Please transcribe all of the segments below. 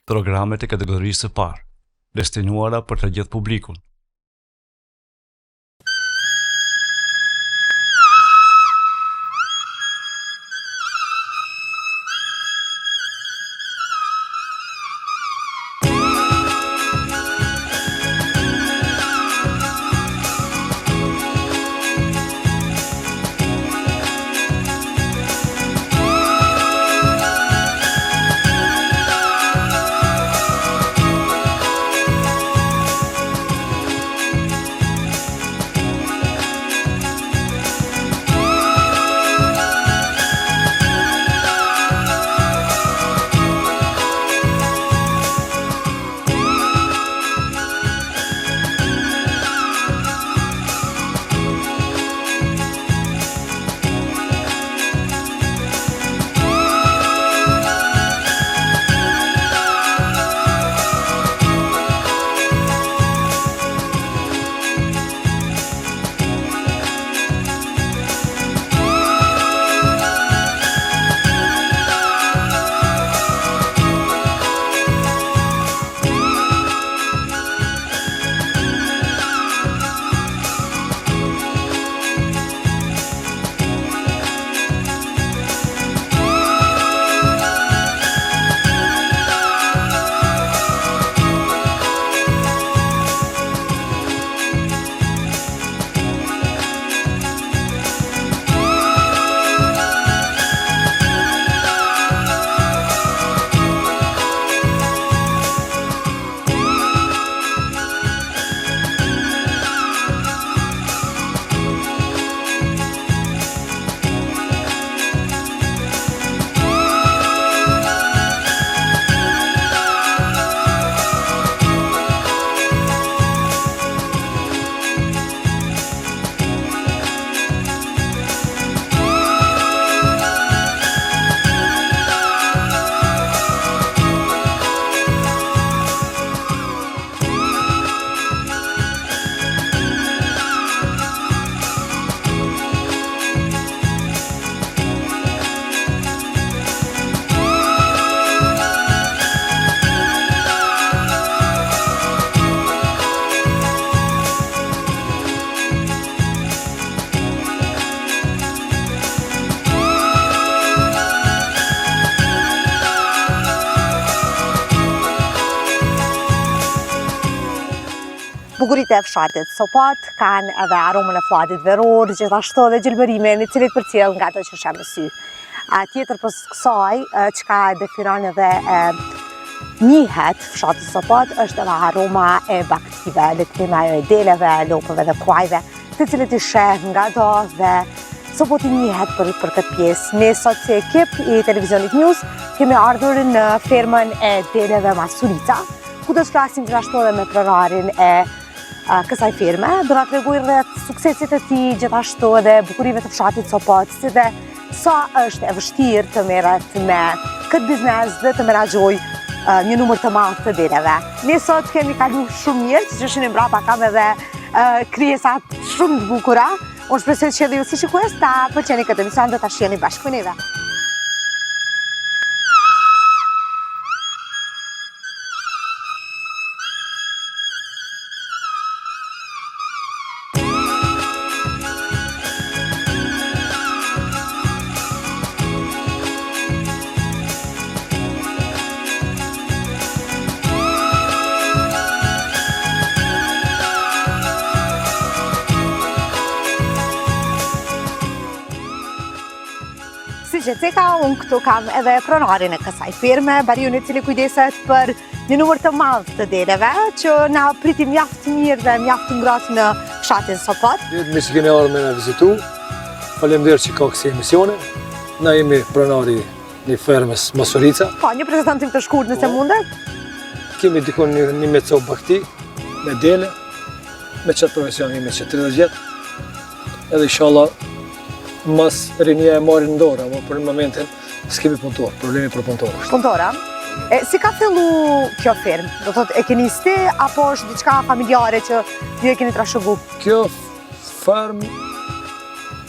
Programet e kategorisë së parë, destinuara për të gjithë publikun. Bukurit e fshatit Sopot kanë edhe aromën e fllatit veror, gjithashtu edhe gjelbërimin i cili përcjell nga ato që shem në sy. Tjetër pas kësaj, çka definon edhe njihet fshati Sopot është edhe aroma e baktive, lëktima e deleve, lopëve dhe kuajve, të cilët i sheh nga do dhe Sopoti njihet për këtë pjesë. Ne sot si ekip i Televizionit News kemi ardhur në fermën e deleve Masurica, ku do të flasim gjithashtu edhe me pronarin e kësaj firme, do na tregoj rreth suksesit e tij, gjithashtu edhe bukurive të fshatit Sopot, si dhe sa është e vështirë të merret me këtë biznes dhe të menaxhoj një numër të madh të deleve. Ne sot kemi kaluar shumë mirë, siç shihni mbrapa kam edhe krijesa shumë të bukura. Unë shpresoj që edhe ju si shikues ta pëlqeni këtë emision dhe ta shihni bashkë me neve. Unë këtu kam edhe pronarin e kësaj firme, Bariun, i cili kujdeset për një numër të madh të deleve që na priti mjaft mirë dhe mjaft ngrohtë në fshatin Sopot. Mirë që keni ardhur me na vizitu. Faleminderit që ka kësi emisione. Na jemi pronari një fermës Masurica. Po, një prezantim të shkurt nëse mundet. Kemi dikon një me copë bakti, me dele, me qatë profesion jemi që 30 vjetë. Edhe inshallah mas rinia e marrin në dorë, ama për në momentin s'kemi punëtor, problemi për punëtor është. Punëtora? Si ka fillu kjo firmë? Do thot e keni sti, apo është diçka familjare që ju e keni trashëgu? Kjo firmë,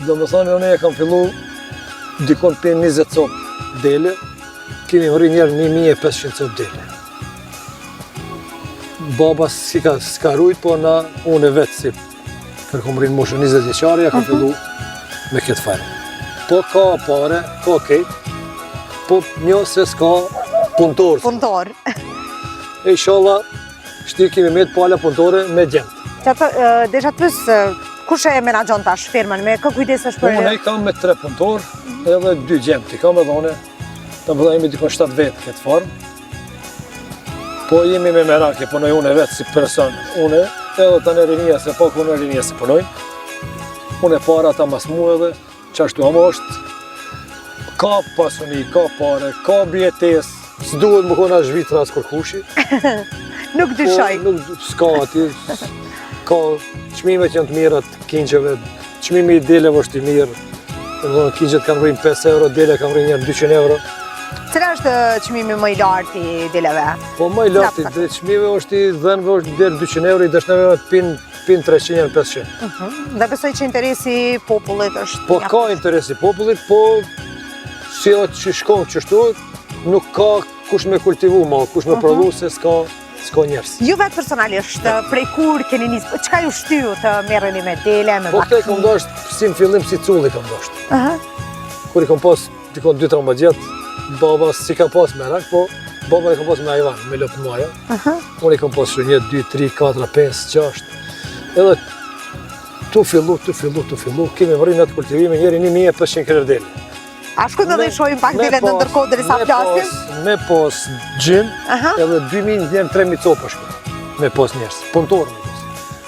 do më thonë, unë e kam fillu dikon për 20 copë dele, kemi hori njerë 1500 copë dele. baba s'ka rujt, po unë vetë si kërkom rinë moshën 20 vjeqare, ja ka fillu me këtë farë. Po ka pare, ka ketë, po një se s'ka punëtor. Punëtor. E inshallah, shti kemi me të pala punëtore me gjemë. Desha të pësë, kush e menagjon tash firmën, me kë kujdes është për... Unë i kam me 3 punëtor edhe 2 gjemë, i kam edhe une, të më jemi dikon 7 vetë këtë farmë. Po jemi me merake, punoj unë vetë si person, une, edhe të në rinia se pak unë rinia se punoj. Unë e para ta mas mu edhe, qashtu ama është, ka pasuni, ka pare, ka bjetes, s'duhet më kona zhvitra as kërkushi. Nuk dyshoj. Nuk s'ka ati, ka qmimet janë të mirat kinqeve, qmimi i deleve është i mirë. Kinqet kanë vrin 5 euro, dele kanë vrin njërë 200 euro. Cila është qmimi më i lartë i deleve? Po më i lartë i qmimi është i dhenve është dherë 200 euro, i dëshneve pin 300 janë 500. Dhe besoj që interesi popullit është... Po ka interesi popullit, po si o që shkon qështu, nuk ka kush me kultivu ma, kush me prodhu se s'ka njerës. Ju vetë personalisht, prej kur keni nisë, qka ju shtyu të merreni me dele, me Po bakti? këte i kom dosht, si në fillim si culli kom dosht. Kur i kom pas, dikon 2-3 gjetë, baba si ka pas merak, po baba i kom pas me ajvan, me lopë maja. Unë i kom pas shumë 1, 2, 3, 4, 5, 6. Edhe tu fillu, kemi vërin atë kultivime njeri 1500 kërër dele. A shkujt në dhe shojmë pak dele në ndërkohë dhe sa flasim? Me pas gjim, edhe 2000 njerë 3000 copa shkujt, me pas njerës, punëtorë me pas.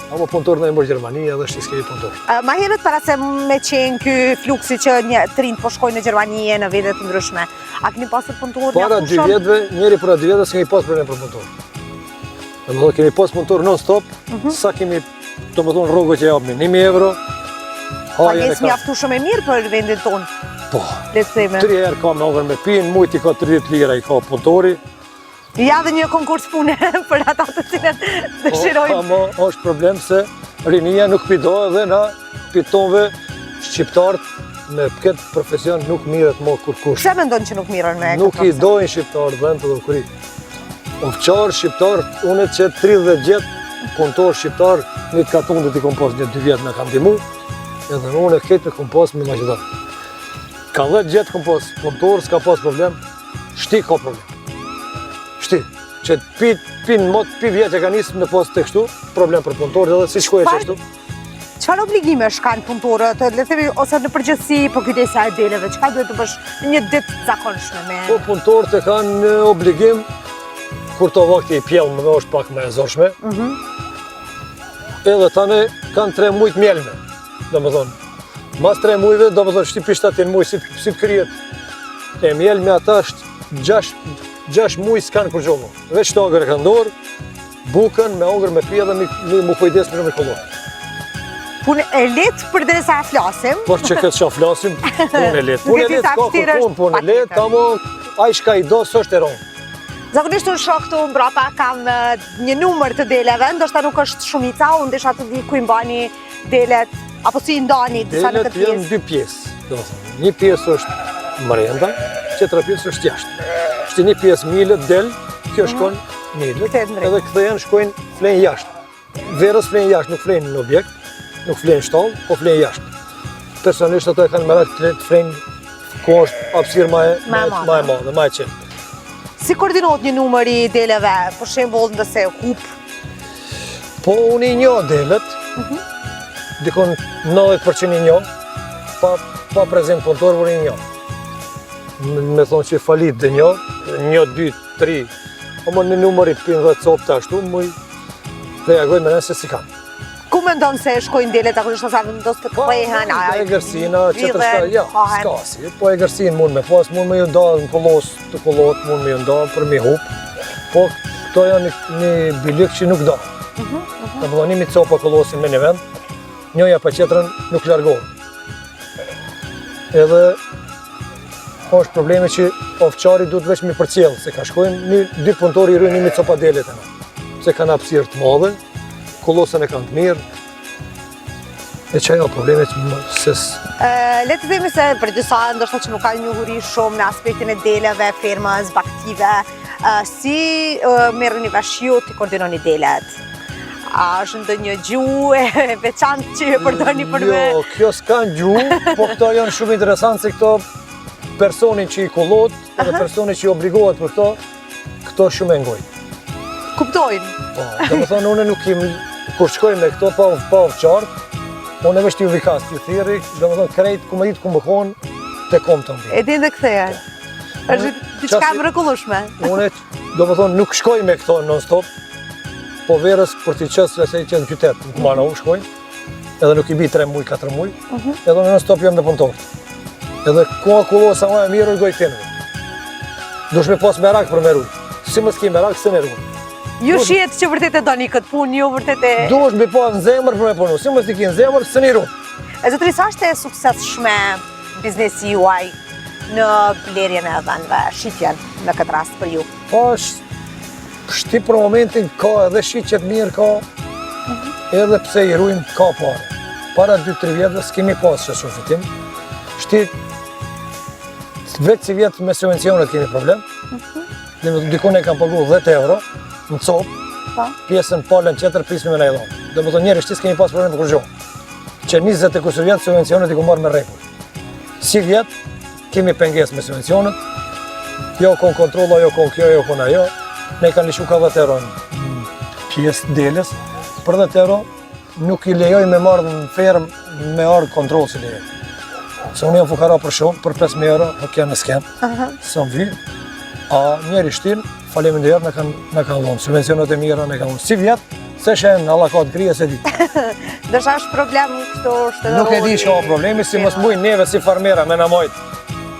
Amo punëtorë në e mërë Gjermani edhe shti s'kemi punëtorë. Ma herët para se me qenë ky fluksi që të rinë po shkojnë në Gjermani e në vete të ndryshme, a keni pasur punëtorë një Para 2 vjetëve, njeri para 2 vjetëve s'kemi pas problem për punëtorë. Dhe më thonë kemi pas punëtorë non-stop, sa kemi, të më thonë rrugët që japmi, 1000 euro, hajen e ka. Mjaftu shumë e mirë për vendin tonë. Po, Le të theme. 3 herë ka me ongër me pinë, mujt i ka 30 lira i ka punëtori. Ja dhe një konkurs pune për ata të cilët dëshirojnë. Ama është problem se rinia nuk pido dhe na pitonve shqiptarët me këtë profesion nuk miret më kur kush. Pse mendon që nuk mirën me këtë Nuk i dojnë shqiptarët dhe në të dhukuri. Ovqarë shqiptarët, unë që 30 gjetë punëtor shqiptarë, një të katundit i kom pas një 2 vjetë me kam dimu, edhe unë e këtë me kom pas me Maqedonë. Ka 10 gjetë kom pas punëtor, s'ka pas problem, shti ka problem. Shti, që pinë mot, pi vjetë e ka njësë me pas të kështu, problem për punëtorët edhe si shkoj e qështu. Çfarë obligime shkanë punëtorët, le të themi, ose në përgjithësi për kujdesja e deleve, çka duhet të bësh në një ditë të zakonshme me? Po punëtorët e kanë një obligim, kur to vakti i pjellë më është pak me e zorshme, edhe tane kanë 3 mujt mjelme, do më thonë. Mas 3 mujve, do më thonë, shti pishtatin muj, si të kryet. E mjelme ata është 6 muj s'kanë kur gjohë. Veç të ongër e kanë dorë, bukën me ongër me pje dhe mu kujdes me me kolorë. Punë e letë për dhe sa flasim. Por që këtë qa flasim, punë e letë. Punë e letë ka kërkun, punë e letë, amo aj shka i do, së është e ronë. Zakonisht unë shok këtu mbrapa kam një numër të deleve, ndoshta nuk është shumica, unë desha të di ku i mbani delet, apo si i ndani disa në të pjesë. Delet janë 2 pjesë, do të thonë. Një pjesë është mrenda, tjetra pjesë është jashtë. Është një pjesë milët del, kjo shkon milët, edhe kthehen shkojnë flenë jashtë. Verës flenë jashtë, nuk flenë në objekt, nuk flenë shtallë, po flenë jashtë. Personalisht ato e kanë merak të flenë ku është hapësirë ma e madhe, ma e qenë. Si koordinot një numër i deleve, për shembull nëse hup? Po unë i njoh delet, dikon 90% i njoh, pa prezent punëtor, unë i njoh. Me thonë që falit dhe njoh, 1, 2, 3, o më në numër i 15 copë të ashtu, më i reagoj me nëse si kanë. Ku me ndonë se shkojnë delet, zakonisht nësa vendos të këpëhen, e gërsina, që të shka, ja, s'ka si, po e gërsin mund me pas, mund me ju nda në kolos të kolot, mund me ju nda për mi hup, po këto janë një bilik që nuk da. Në pëllonimi copa kolosin me një vend, njoja pa qetrën nuk largohë. Edhe është problemi që ovqari duhet veç mi përcjellë, se ka shkojnë 2 punëtori i rrujnë 1 copa delet e në, se kanë hapësirë të madhe, kolosën e kanë të mirë, e që ajo problemet që më ses. Le të themi se për disa ndoshta që nuk ka njohuri shumë në aspektin e deleve, fermës, baktive, Si merrni vesh ju të koordinoni delet? A është ndonjë gjuhë e veçantë që e përdorni për me? Jo, kjo s'kan gjuhë, po këto janë shumë interesant se këto personi që i kullot, edhe personi që i obligohet për këto shumë e ngojnë. Kuptojnë? Po, dhe më thonë, une nuk im, kur shkoj me këto pa u qartë, unë e vesh t'ju vikas, t'ju thiri, dhe më thonë, krejt, ku më ditë ku më konë, te kom të mbi. E din dhe këtheja? është diçka mrekullueshme. Unë, do më thonë, nuk shkoj me këto non-stop, po verës për t'i qësë se i qenë në qytet, në Kumano shkoj, edhe nuk i bi 3 muj, 4 muj, edhe non-stop jam me punëtorët. Edhe ku akullo sa ma e mirë, goj t'inëve. Dush me pas merak për meruj. Si më s'ki merak, se meruj. Ju shihet që vërtet e doni këtë punë, ju vërtet e... Dush me pas në zemër për me punu, si më s'ki në zemër, se një runë. E zotëri, sa është e suksesshme biznesi juaj në blerjen e dhanëve, shitjen në këtë rast për ju? Po, shti për momentin ka edhe shqitjet mirë ka, edhe pse i rujnë ka pare. Para 2-3 vjetëve s'kemi pas që fitim. Shti, vetë si vjetë me subvencionet kemi problem. Dikun e kam pagu 10 euro në copë, pjesën palën qëtër prismi me në edhonë. Dhe më thonë njeri shti s'kemi pas problem për kërgjohë. Që 20 e kusur vjetë subvencionet i ku marrë me rekull. Si vjetë, kemi penges me subvencionet, jo kon kontrola, jo kon kjo, jo kon ajo. Ne kanë lishu ka 10 euro në pjesë deles, për 10 euro nuk i lejoj me marrë në fermë me arë kontrol si lejoj. Se unë jam fukara për shumë, për 5.000 euro, nuk janë në skem, së më vyjë. A njeri shtinë, faleminderit në kanë dhonë, subvencionet e mira në kanë dhonë. Si vjetë, se shenë Allah ka të krije se ditë. Dësha është problem këto shtëdërori? Nuk e di që ka problemi, si mos mujnë neve si farmera me në majtë.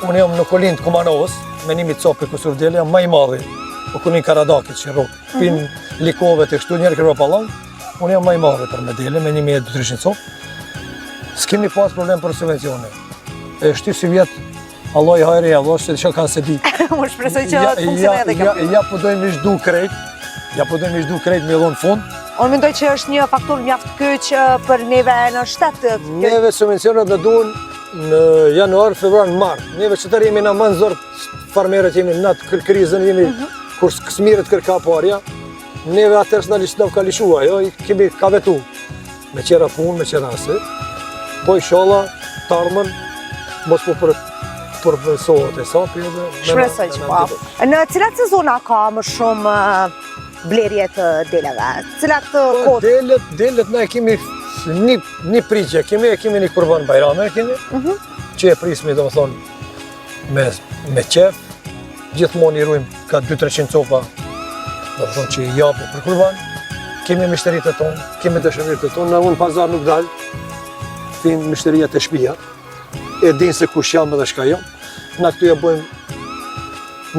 Unë jam në kolin të Kumanovës, me nimi copë e kusur dele, jam maj madhi. O kolin Karadakit që rokë, pinë likove të kështu, njerë kërë palangë. Unë jam maj madhi për me dele, me 1200 copë. S'kemi pas problem për subvencione. E shty si vjetë, Allah i hajri e Allah, që që kanë se di. Më shpresoj që të funksionë edhe kjo. Ja po dojmë ishdu krejt, me dhonë fund. Unë mendoj që është një faktur mjaft kyç për neve në shtetë. Neve subvencionet në duhen në januar, februar, mart. Neve që tërë jemi në manë zorë farmerët, jemi në atë krizën, jemi kur s'mirët kërka parja. Neve atërës në lishdov ka lishua, jo, kemi ka vetu. Me qera punë, me qera asë. Po inshallah, tarmën, mos po përvësohet e sapi edhe... Shpresoj që po. Në cilat sezona ka më shumë blerje të deleve? Cilat kohë? Delet na e kemi një pritje, e kemi një kurban bajrame, që e prismi do më thonë me qef. Gjithmonë i rujmë ka 200-300 copa, do më thonë që i japi për kurban. Kemi mishterit e tonë, kemi dëshërit e tonë, në unë pazar nuk dalë, finë mishterijat e shpia. E dinë se kush jam edhe shka jam. Na këtu ja bojmë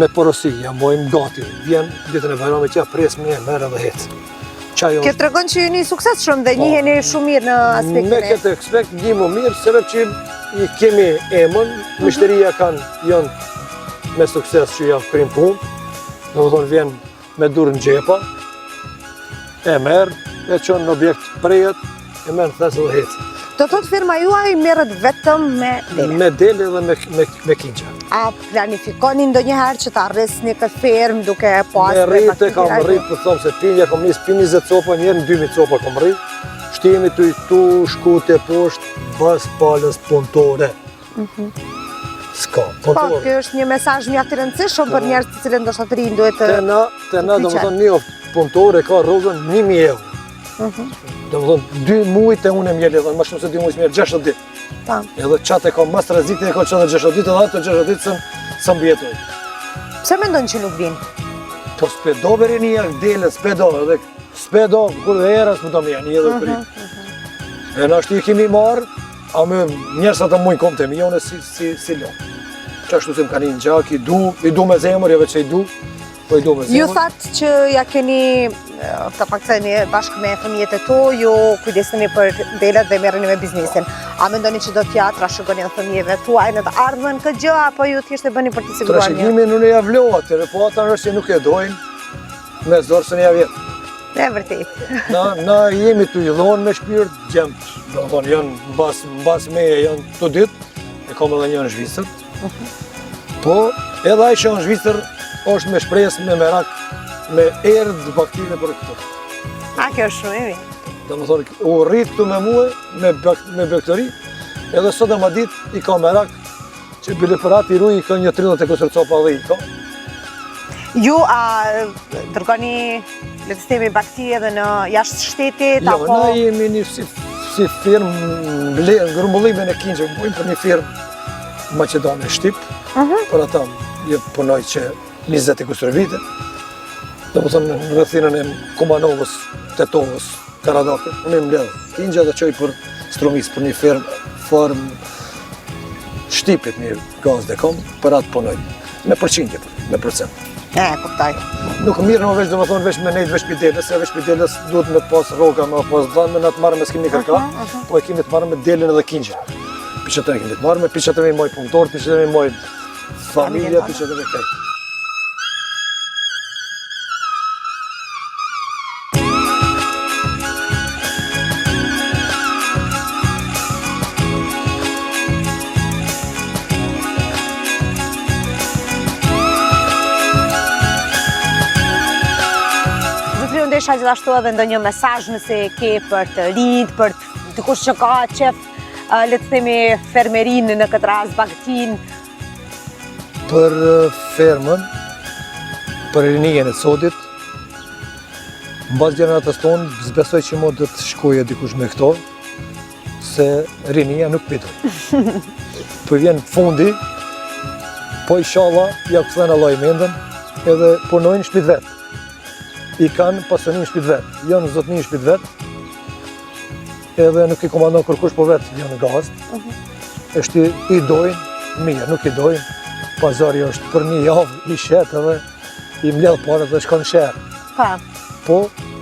me porosi, ja bojmë gati. Vjen ditën e bajramit që ja pres me merë edhe hecë. Kjo të regon që ju një sukses shumë dhe njiheni shumë mirë në aspektin e... Me këtë ekspekt një më mirë, sebe që i kemi emën, mishteria janë me sukses që ja krim punë. Në më thonë vjen me durë në gjepa, e merë, e qonë në objekt prejet, e merë në thesë edhe hecë. Do të thotë firma juaj merret vetëm me dele? Me dele dhe me kinqa. A planifikoni ndonjëherë që ta arrisni këtë fermë duke pas... Me rritë e kam rritë, për thomë se pinja kom njësë pin 20 copa, njerë në 2000 copa kom rritë. Shtimi të i tu, shkute poshtë, bas palës punëtore. S'ka, punëtore. Po, kjo është një mesazh mjaft i rëndësishëm për njerëz të cilët ndoshta të rinj duhet të... Te na do më thonë një punëtore ka rrugën 1000 euro. Do më thonë, 2 mujt e unë e mjeli edhe, ma shumë se 2 mujt mjeli 60 ditë. Edhe qatë e ka mas rezikti e ka qatë 60 ditë edhe ato 60 ditë së mbjetoj. Pse mendon që nuk vinë? Po s'pedo beri një dele, s'pedo, kur dhe era s'mu do më janë një edhe këri. E në ashtu i kemi marë, a me njerës atë mujnë kom të mi, jone si lo. Qashtu se më ka një në gjak, i du me zemër, jo veç që i du. Ju thatë që ja keni, të pak të një bashkë me fëmijët e tu, ju kujdeseni për delet dhe merreni me biznesin. A mendoni që do t'ja trashëgoni dhe fëmijëve tuaj në të ardhmen këtë gjë, apo ju thjesht e bëni për të siguruar një? Trashëgimin unë e javlo atyre, po ata nështë që nuk e dojnë, me zorë së një javjetë. E vërtet. Na jemi të i dhonë me shpirt, gjemë, do më thonë, janë mbas meje, janë të ditë, e kom edhe një në Zhvicër. Po, edhe ai që në Zhvicër, është me shpresë, me merak, me erdhë baktinë për këtu. Kjo është shumë e mirë. Dhe më thonë, u rritë këtu me muë, me bektori, edhe sot e ma ditë i ka merak që bile për atë i ruj i ka një 30 e kusër copa dhe i ka. Ju dërgoni le të themi bakti edhe në jashtë shtetit Jo, apo na jemi një si firmë grumbullime në Kinxhe, bujmë për një firmë Maqedone Shtip, për ata punoj që 20 e kusër vite. Dhe më thonë në rëthinën e Kumanovës, Tetovës, Karadake, unë e mbledhë Kinxhe dhe qoj për strumis, për një firmë Shtipit, një gaz dhe kom, për atë punoj, me përqindje, me procent. kuptoj. Nuk mirë në veç, dhe më thonë, veç me nejtë veç pideles, se veç pideles duhet me pas roga, me pas dhanë, me në të marrë me s'kemi kërka, po e kemi të marrë me delin edhe Kinxhe. Piqetën e kemi të marrë me, piqetën e moj punëtor, piqetën e moj familja, piqetën e kaj. Ndesha gjithashtu edhe ndonjë mesazh nëse ke për të rinjt, për dikush që ka qef, le të themi fermerinë në këtë rast, bagtin. Për fermën, për rinjen e sotit, mbas gjeneratës tonë, zbesoj që mo dhe të shkoje dikush me këto, se rinja nuk pitoj. Për vjen fundi, po inshallah, ja këthen Allah i mendën, edhe punojnë shpit vetë. I kanë pasënin shpit vetë, janë zotnin shpit vetë, edhe nuk i komandon kërkush po vetë janë gazt. Eshte i dojnë, mirë, nuk i dojnë, pazari është për një javë i shetë edhe i mbledh parët dhe shkon shërë. Po,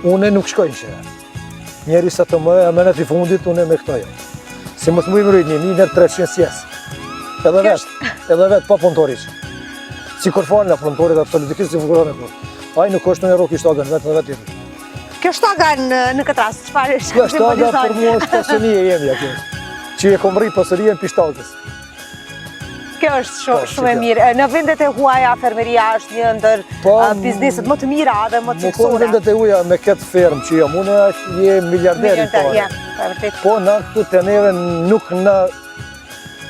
une nuk shkoj në shërë. Njeri sa të më e menet i fundit, une me këto jam. Si mos më i mërujt një 1300 sjes. Edhe vetë, pa punëtoriq. Si kur falën e punëtorit, absolutikisht si fukuron e kur. Aj nuk është në roki shtagan, vetë në vetë jetë. Kjo shtagan në këtë rast, çfarë është? Kjo shtagan për mua është pasëni e jemja kjo. Që e kom rri pasërien për shtagës. Kjo është shumë e mirë. Në vendet e huaja, fermeria është një ndër bizneset më të mira dhe më të cilësora. Në vendet e huaja me këtë fermë që jam, une je miliarder i pare. Po na këtu të neve nuk na...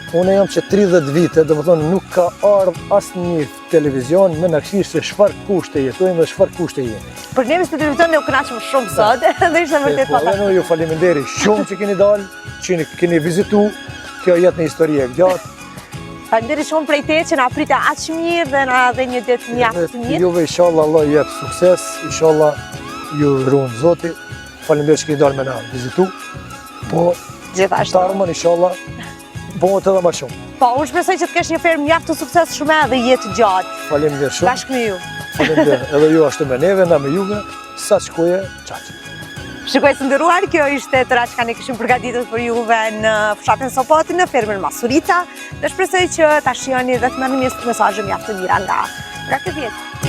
Une jam që 30 vite, dhe më thonë nuk ka ardhë asë një televizion me në këshirë se shfar kushte jetojnë dhe shfar kushte jemi. Për njëmis të televizion ne u kënaqëm shumë sot, dhe ishte vërtet fantastik. Dhe ju faliminderi shumë që keni dalë, që keni vizitu, kjo jetë një historie e gjatë. Faliminderi shumë prej te që na prite aq mirë dhe na dhe një ditë mjaft të mirë. Juve inshallah Allah jetë sukses, inshallah ju runë Zoti, faliminderi që keni dalë me na vizitu, po tarmën inshallah bëhet edhe ma shumë. Po, unë shpresoj që të kesh një fermë mjaft të sukses shumë dhe jetë gjatë. Faleminderit shumë. Bashkë me ju. Faleminderit. Edhe ju ashtu me neve, na me juve, sa shkoje, qaqë. Shikues të nderuar, kjo ishte tëra që ne kishim përgatitur për juve në fshatin Sopoti, në fermën Masurica. Dhe shpresoj që ta shihoni dhe të merrni mesazhe mjaft të mira nga këtë vit.